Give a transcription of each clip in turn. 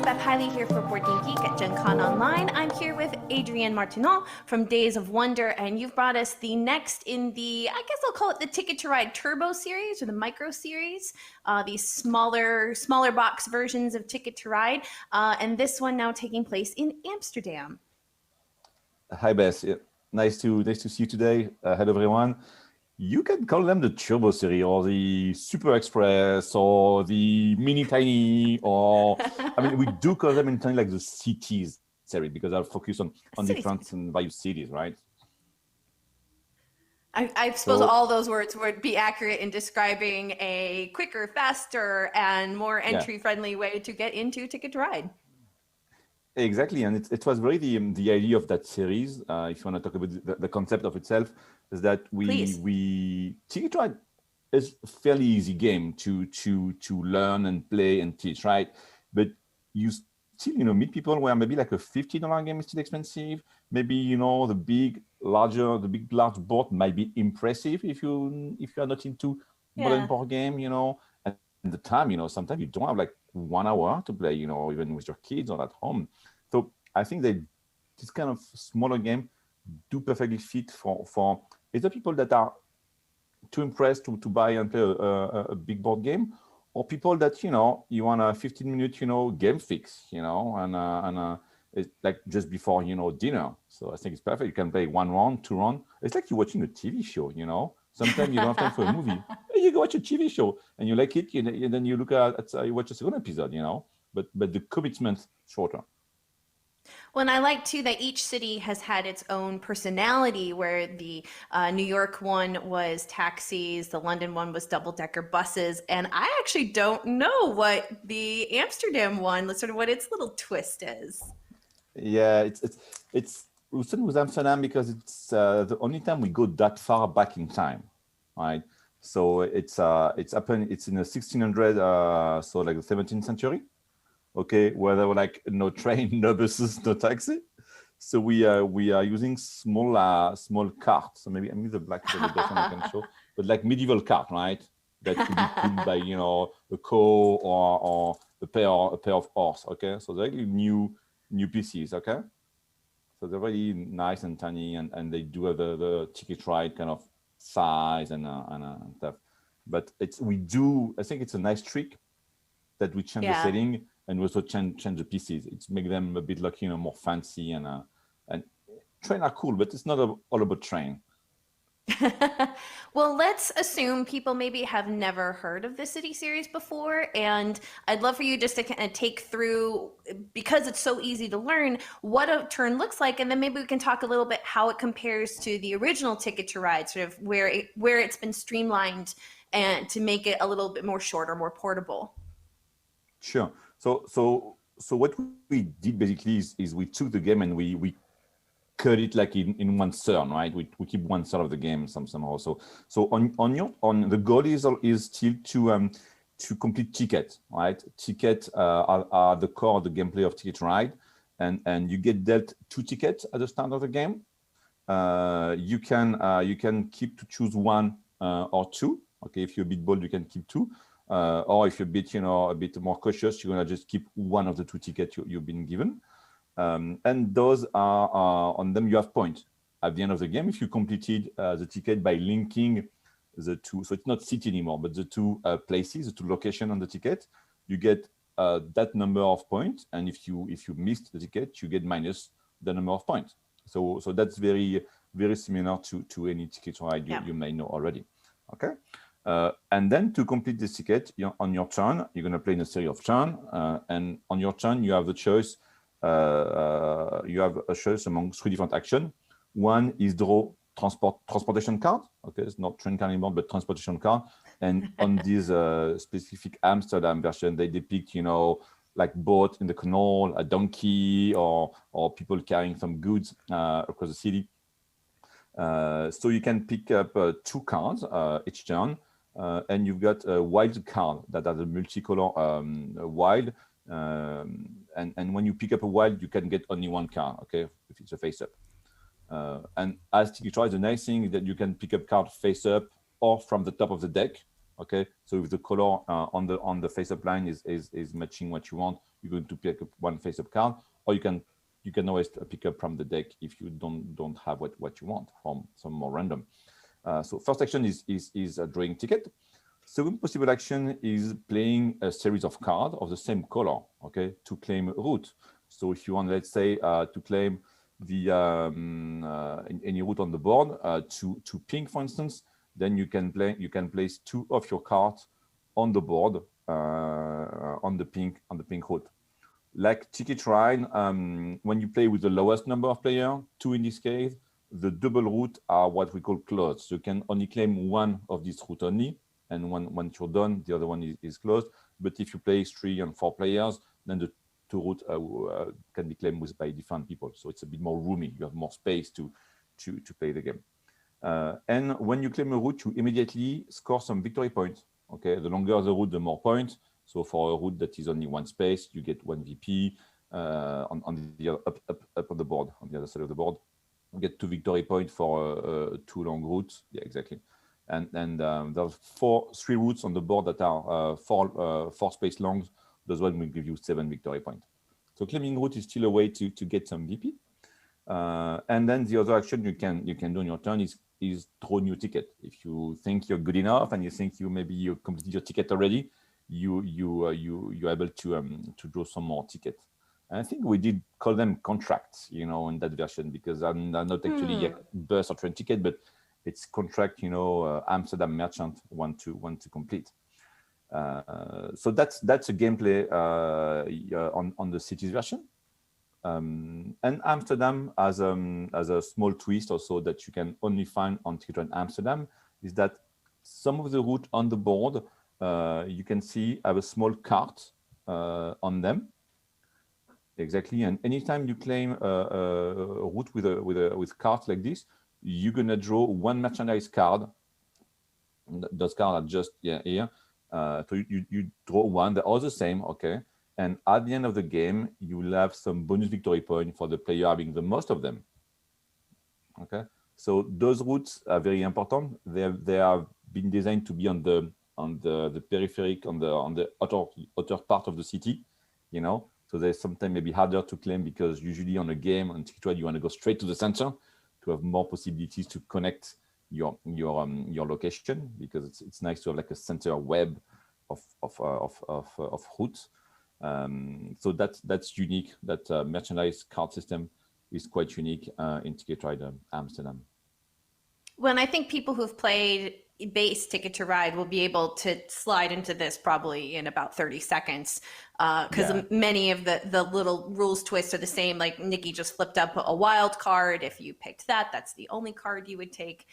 Beth Hiley here for BoardGameGeek at Gen Con Online. I'm here with Adrienne Martineau from Days of Wonder, and you've brought us the next in the, I guess I'll call it the Ticket to Ride Turbo series or the Micro series, these smaller box versions of Ticket to Ride, and this one now taking place in Amsterdam. Hi, Beth. Nice to see you today. Hello, everyone. You can call them the Turbo series or the Super Express or the Mini Tiny, or I mean, we do call them in time like the cities series because I'll focus on different and various cities, right? I suppose all those words would be accurate in describing a quicker, faster, and more entry-friendly way to get into Ticket to Ride. Exactly, and it was really the idea of that series. If you want to talk about the concept of itself, is that we Ticket to Ride is a fairly easy game to learn and play and teach, right? But you still meet people where maybe like a $50 game is still expensive. Maybe the big large board might be impressive if you are not into modern board game, and the time, sometimes you don't have like 1 hour to play, even with your kids or at home. So I think that this kind of smaller game do perfectly fit for either people that are too impressed to buy and play a big board game, or people that you want a 15-minute game fix, and it's like just before dinner. So I think it's perfect. You can play 1 round, 2 rounds. It's like you're watching a TV show. Sometimes you don't have time for a movie. You go watch a TV show and you like it, and then you look you watch a second episode. But the commitment shorter. Well, and I like too that each city has had its own personality, where the New York one was taxis, the London one was double-decker buses, and I actually don't know what the Amsterdam one, sort of what its little twist is. Yeah, it's we started with Amsterdam because it's the only time we go that far back in time, right? So it's happened. It's in the 1600, so like the 17th century. Okay, where there were like no train, no buses, no taxi. So we are using small carts. So maybe the black is a bit different I can show, but like medieval cart, right? That could be pulled by a cow or a pair of horse. Okay, so they're like new pieces. Okay, so they're really nice and tiny, and they do have the ticket ride kind of size and stuff. But I think it's a nice trick that we change the setting. And we also change the pieces. It's make them a bit like more fancy, and train are cool, but it's not all about train. Well, let's assume people maybe have never heard of the City series before, and I'd love for you just to kind of take through, because it's so easy to learn, what a turn looks like, and then maybe we can talk a little bit how it compares to the original Ticket to Ride, sort of where it's been streamlined and to make it a little bit more shorter, more portable. Sure. So what we did basically is we took the game and we cut it like in one turn, right? We keep 1/3 of the game somehow. So on the goal is still to complete ticket, right? Ticket are the core of the gameplay of Ticket Ride, and you get dealt 2 tickets at the start of the game. You can keep to choose 1 or 2. Okay, if you're a bit bold, you can keep 2. Or if you're a bit more cautious, you're gonna just keep 1 of the 2 tickets you've been given, and those are on them you have points at the end of the game if you completed the ticket by linking the 2. So it's not city anymore, but the 2 places, the 2 locations on the ticket. You get that number of points, and if you missed the ticket, you get minus the number of points. So that's very very similar to any ticket ride you may know already. Okay. And then to complete this ticket, on your turn, you're going to play in a series of turns, and on your turn, you have the choice. You have a choice among 3 different actions. One is draw transportation card. Okay, it's not train card anymore, but transportation card. And on this specific Amsterdam version, they depict, like boat in the canal, a donkey, or people carrying some goods across the city. So you can pick up 2 cards each turn. And you've got a wild card that has a multicolor wild, and when you pick up a wild, you can get only 1 card. Okay, if it's a face up. And as Ticket Ride, the nice thing is that you can pick up card face up or from the top of the deck. Okay, so if the color on the face-up line is matching what you want, you're going to pick up one face-up card, or you can always pick up from the deck if you don't have what you want from some more random. So first action is drawing ticket. Second possible action is playing a series of cards of the same color, okay, to claim a route. So if you want, let's say, to claim the any route on the board to pink, for instance, then you can place two of your cards on the board on the pink route. Like Ticket Ride, when you play with the lowest number of players, two in this case, the double route are what we call closed. So you can only claim one of these routes only, and once you're done, the other one is closed. But if you play 3 and 4 players, then the two routes can be claimed by different people. So it's a bit more roomy. You have more space to play the game. And when you claim a route, you immediately score some victory points. Okay, the longer the route, the more points. So for a route that is only one space, you get 1 VP. On the up on the board, on the other side of the board, you get 2 victory points for 2 long routes. Yeah, exactly. And there's 3 routes on the board that are 4 space longs. Those ones will give you 7 victory points. So claiming route is still a way to get some VP. And then the other action you can do on your turn is draw new ticket. If you think you're good enough and you think you completed your ticket already, you're able to draw some more tickets. And I think we did call them contracts, in that version, because I'm not actually a bus or train ticket, but it's contract, Amsterdam merchant want to complete. So that's a gameplay on the cities version. And Amsterdam as a small twist also that you can only find on Ticket Ride Amsterdam is that some of the route on the board you can see have a small cart on them. Exactly, and anytime you claim a route with cards like this, you're gonna draw 1 merchandise card. Those cards are just here. So you draw 1. They're all the same, okay. And at the end of the game, you will have some bonus victory point for the player having the most of them. Okay, so those routes are very important. They have been designed to be on the peripheric, on the outer part of the city, So they're sometimes maybe harder to claim because usually on a game on Ticket Ride you want to go straight to the center to have more possibilities to connect your location, because it's nice to have like a center web of routes. So that's unique. That merchandise card system is quite unique in Ticket Ride Amsterdam. Well, and I think people who've played base Ticket to Ride will be able to slide into this probably in about 30 seconds because many of the little rules twists are the same. Like Nikki just flipped up a wild card. If you picked that's the only card you would take.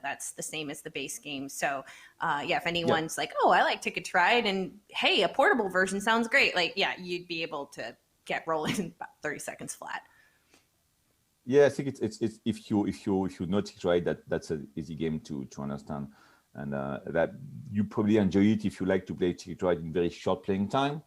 That's the same as the base game. So if anyone's like, oh, I like Ticket to Ride, and hey, a portable version sounds great. You'd be able to get rolling in about 30 seconds flat. Yeah, I think it's if you know Ticket Ride, that's an easy game to understand, and that you probably enjoy it if you like to play Ticket Ride in very short playing time.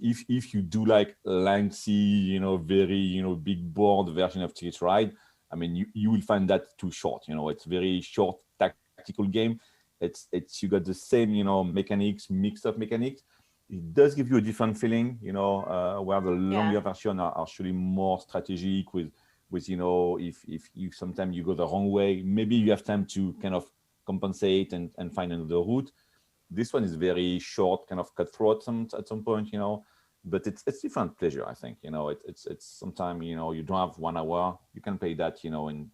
If you do like lengthy, very big board version of Ticket Ride, I mean you will find that too short. It's very short tactical game. It's you got the same mechanics, mixed up mechanics. It does give you a different feeling, where the longer version are actually more strategic with if you sometimes you go the wrong way, maybe you have time to kind of compensate and find another route. This one is very short, kind of cutthroat at some point, but it's different pleasure, I think. It's sometimes, you don't have 1 hour, you can play that, in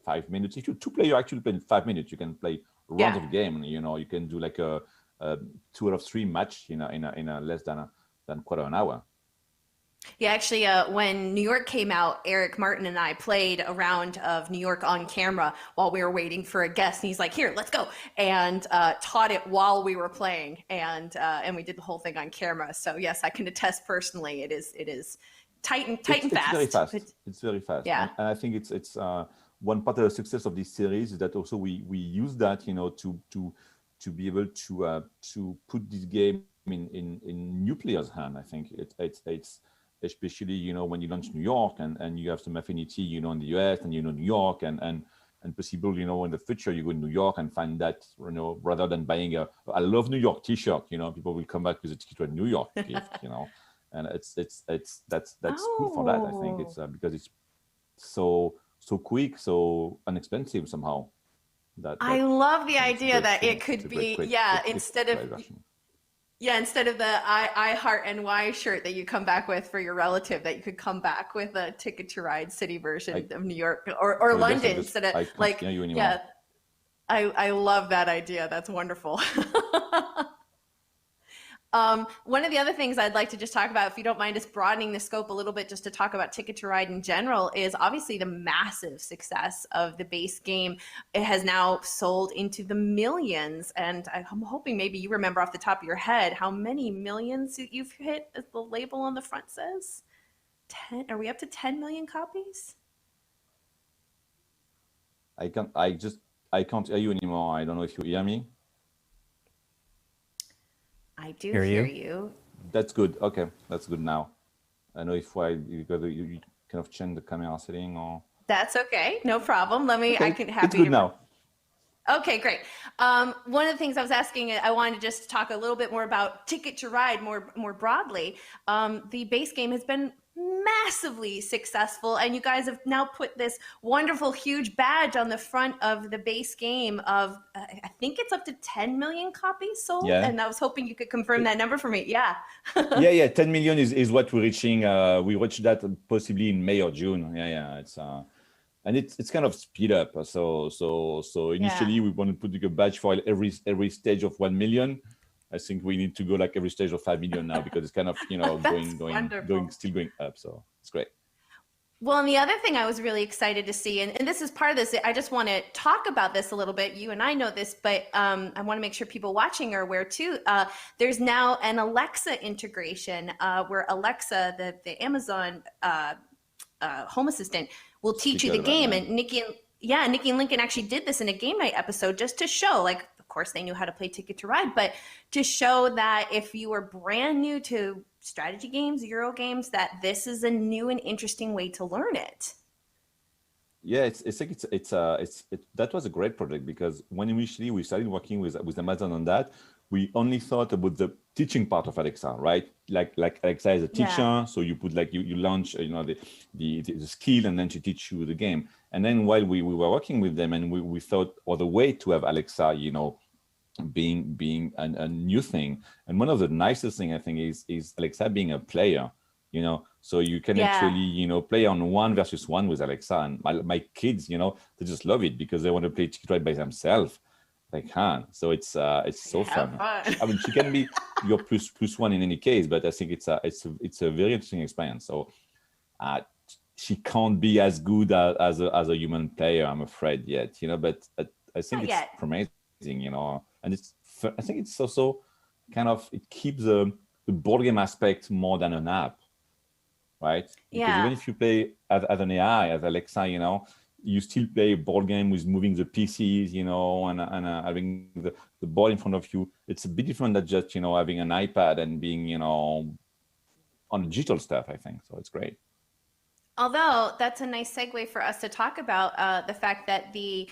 5 minutes. If you're 2 player, actually play in 5 minutes, you can play rounds of game, you can do like a 2 out of 3 match in a less than quarter an hour. Yeah, actually, when New York came out, Eric Martin and I played a round of New York on camera while we were waiting for a guest. And he's like, "Here, let's go," and taught it while we were playing, and we did the whole thing on camera. So yes, I can attest personally, it is tight and fast. It's very fast. It's very fast. Yeah, and I think it's one part of the success of this series is that also we use that to be able to put this game in new players' hand. I think it's especially when you launch New York and you have some affinity in the US and New York and and possible, in the future you go in New York and find that, rather than buying I love New York T-shirt, people will come back with a Ticket to Ride New York gift, and that's cool for that. I think it's because it's so quick, so inexpensive somehow. I love the idea that thing. it could be, instead of the I Heart NY shirt that you come back with for your relative, that you could come back with a Ticket to Ride city version of New York or London instead of I love that idea. That's wonderful. One of the other things I'd like to just talk about, if you don't mind us broadening the scope a little bit, just to talk about Ticket to Ride in general, is obviously the massive success of the base game. It has now sold into the millions, and I'm hoping maybe you remember off the top of your head how many millions you've hit, as the label on the front says. 10? Are we up to 10 million copies? I can't hear you anymore. I don't know if you hear me. I do hear you. That's good. Okay, that's good now. I know if you kind of change the camera setting or. That's okay, no problem. Okay. It's good now. Okay, great. One of the things I was asking, I wanted to just talk a little bit more about Ticket to Ride more broadly. The base game has been massively successful, and you guys have now put this wonderful huge badge on the front of the base game of I think it's up to 10 million copies sold. Yeah. And I was hoping you could confirm that number for me. Yeah. yeah 10 million is what we're reaching. We reached that possibly in May or June. It's and it's kind of speed up. So initially we want to put a badge for every stage of 1 million. I think we need to go like every stage of 5 million now, because it's kind of, still going up. So it's great. Well, and the other thing I was really excited to see, and this is part of this, I just want to talk about this a little bit. You and I know this, but I want to make sure people watching are aware too. There's now an Alexa integration where Alexa, the Amazon home assistant, will teach you the game. And Nikki and Lincoln actually did this in a game night episode just to show, like, of course they knew how to play Ticket to Ride, but to show that if you were brand new to strategy games, Euro games, that this is a new and interesting way to learn it. Yeah, that was a great project, because when initially we started working with Amazon on that, we only thought about the teaching part of Alexa, right? Like Alexa is a teacher, so you put you launch the skill, and then she teach you the game. And then while we were working with them, and we thought, the way to have Alexa, being a new thing. And one of the nicest thing I think is Alexa being a player, so you can actually, play on 1 versus 1 with Alexa. And my kids, they just love it, because they want to play Ticket Ride by themselves. They can. So it's so fun. I mean, she can be your plus one in any case, but I think it's a very interesting experience. So she can't be as good as a human player, I'm afraid, yet, but I think it's amazing, and I think it's also kind of, it keeps the board game aspect more than an app, right? Because even if you play as an AI, as Alexa, you still play a board game with moving the pieces, and having the board in front of you. It's a bit different than just, having an iPad and being, on digital stuff, I think. So it's great. Although that's a nice segue for us to talk about the fact that the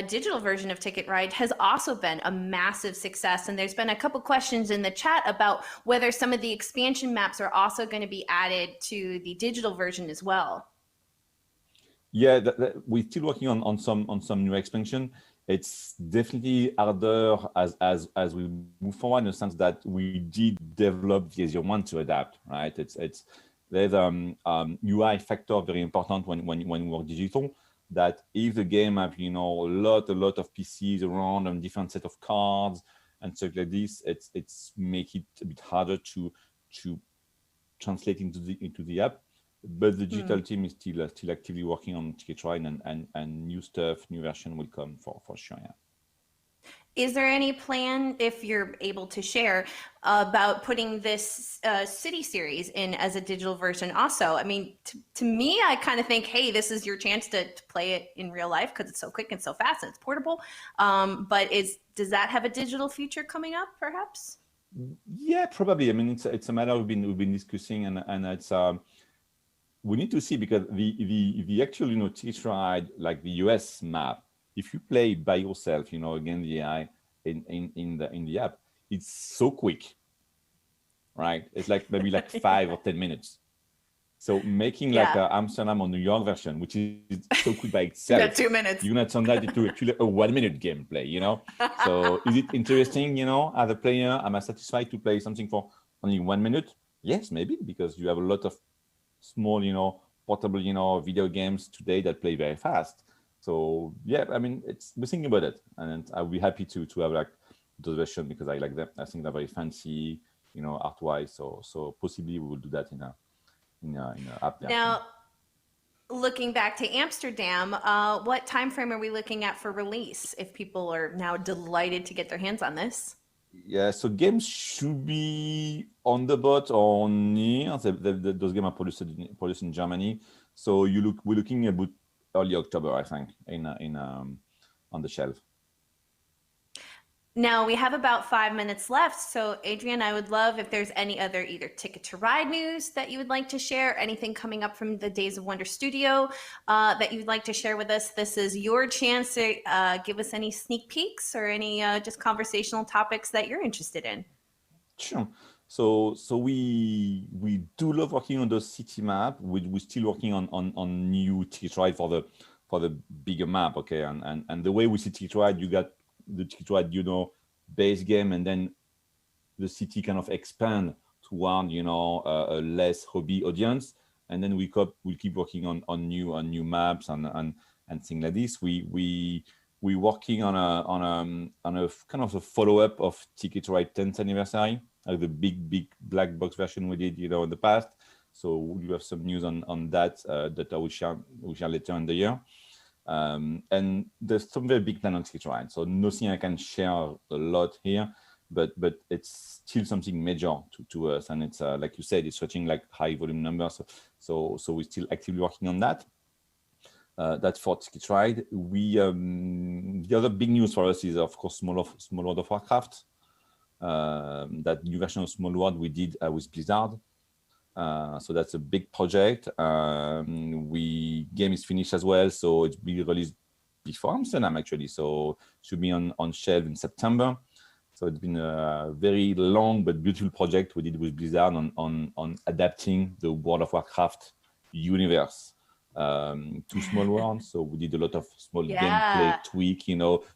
digital version of Ticket Ride has also been a massive success. And there's been a couple questions in the chat about whether some of the expansion maps are also going to be added to the digital version as well. Yeah, we're still working on some new expansion. It's definitely harder as we move forward, in the sense that we did develop the easier one to adapt, right? There's UI factor very important when we work digital, that if the game have a lot of PCs around and different set of cards and stuff like this, it's make it a bit harder to translate into the app. But the digital team is still actively working on Ticket Ride, and new stuff, new version will come for sure. Yeah. Is there any plan, if you're able to share, about putting this city series in as a digital version also? I mean, to me, I kind of think, hey, this is your chance to play it in real life, because it's so quick and so fast and it's portable. But does that have a digital feature coming up, perhaps? Yeah, probably. I mean, it's a matter we've been discussing, and it's we need to see, because the actual Ticket Ride, like the US map, if you play by yourself, again, the AI in the app, it's so quick, right? It's like maybe like 5 or 10 minutes. So making like a Amsterdam or New York version, which is so quick by itself, 2 minutes. you're gonna turn that into actually a 1 minute gameplay, So is it interesting, as a player? Am I satisfied to play something for only 1 minute? Yes, maybe, because you have a lot of small, portable, video games today that play very fast. So yeah, I mean, we're thinking about it, and I'll be happy to have like those versions because I like them. I think they're very fancy, art-wise. So possibly we will do that in a app version. Now, looking back to Amsterdam, what time frame are we looking at for release if people are now delighted to get their hands on this? Yeah, so games should be on the boat or near. Those games are produced in Germany. So we're looking about early October, I think, on the shelf. Now we have about 5 minutes left. So Adrian, I would love if there's any other either Ticket to Ride news that you would like to share, anything coming up from the Days of Wonder studio that you'd like to share with us. This is your chance to give us any sneak peeks or any just conversational topics that you're interested in. Sure. So we do love working on the city map. We're still working on new Ticket to Ride for the bigger map, okay? And the way we see Ticket to Ride, you got the Ticket to Ride, base game, and then the city kind of expand toward, a less hobby audience, and then we'll keep working on new maps and things like this. We're working on a kind of a follow-up of Ticket to Ride 10th anniversary, like the big black box version we did, in the past. So we have some news on that that I will share later in the year. And there's some very big plan on Ticket to Ride. So nothing I can share a lot here, but it's still something major to us. And it's like you said, it's reaching like high volume numbers. So we're still actively working on that. That's for Ticket to Ride. The other big news for us is, of course, Small World of Warcraft. That new version of Small World we did with Blizzard. So that's a big project. Game is finished as well, so it's be released before Amsterdam actually. So should be on shelf in September. So it's been a very long but beautiful project we did with Blizzard on adapting the World of Warcraft universe to Small World. So we did a lot of small gameplay tweak,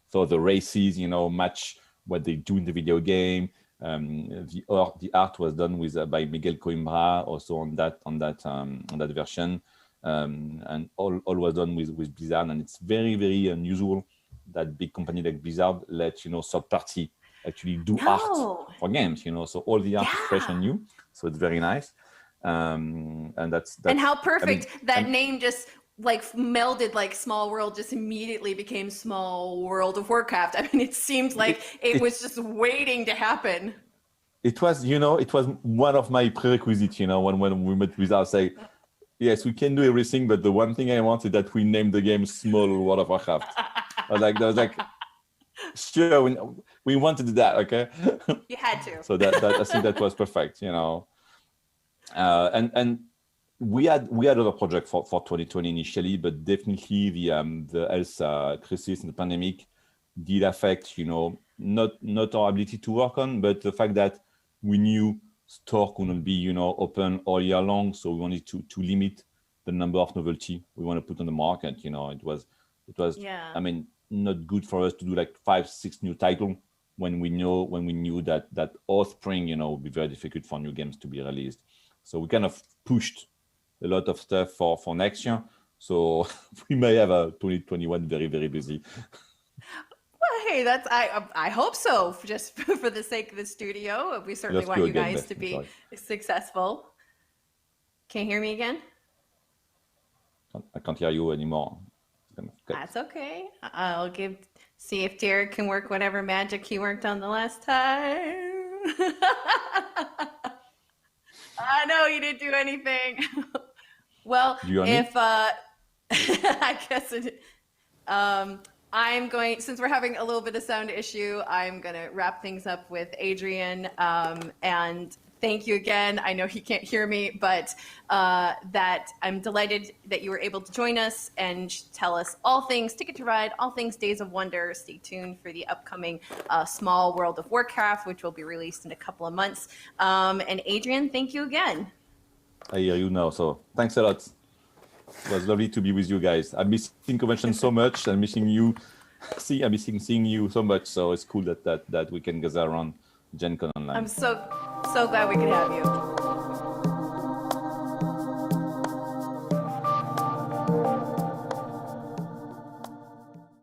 so the races, match what they do in the video game. The art was done by Miguel Coimbra also on that version, and all was done with Blizzard, and it's very, very unusual that big company like Blizzard let third party actually do art for games. So all the art is fresh and new, so it's very nice. And that's and how perfect that name just like melded, like Small World just immediately became Small World of Warcraft. I mean, it seemed like it was just waiting to happen. It was, it was one of my prerequisites, when we met with us, say, yes, we can do everything, but the one thing I want is that we name the game Small World of Warcraft. I was like, sure, we want to do that, okay? You had to. So that I think that was perfect, and we had other projects for 2020 initially, but definitely the health crisis and the pandemic did affect, not our ability to work on, but the fact that we knew store couldn't be, open all year long, so we wanted to limit the number of novelty we want to put on the market. It was I mean, not good for us to do like 5-6 new titles when we knew that all spring, would be very difficult for new games to be released. So we kind of pushed a lot of stuff for next year. So we may have a 2021 very, very busy. Well, hey, I hope so. Just for the sake of the studio, we certainly want you guys to be successful. Can you hear me again? I can't hear you anymore. That's okay. I'll see if Derek can work whatever magic he worked on the last time. I know you didn't do anything. Well, if I guess I'm going, since we're having a little bit of sound issue, I'm going to wrap things up with Adrian. And Thank you again. I know he can't hear me, but that I'm delighted that you were able to join us and tell us all things Ticket to Ride, all things Days of Wonder. Stay tuned for the upcoming Small World of Warcraft, which will be released in a couple of months. And Adrian, thank you again. I hear you now. So thanks a lot. It was lovely to be with you guys. I'm missing convention so much. I'm missing you. I'm missing seeing you so much. So it's cool that we can gather around Gen Con online. I'm so glad we could have you.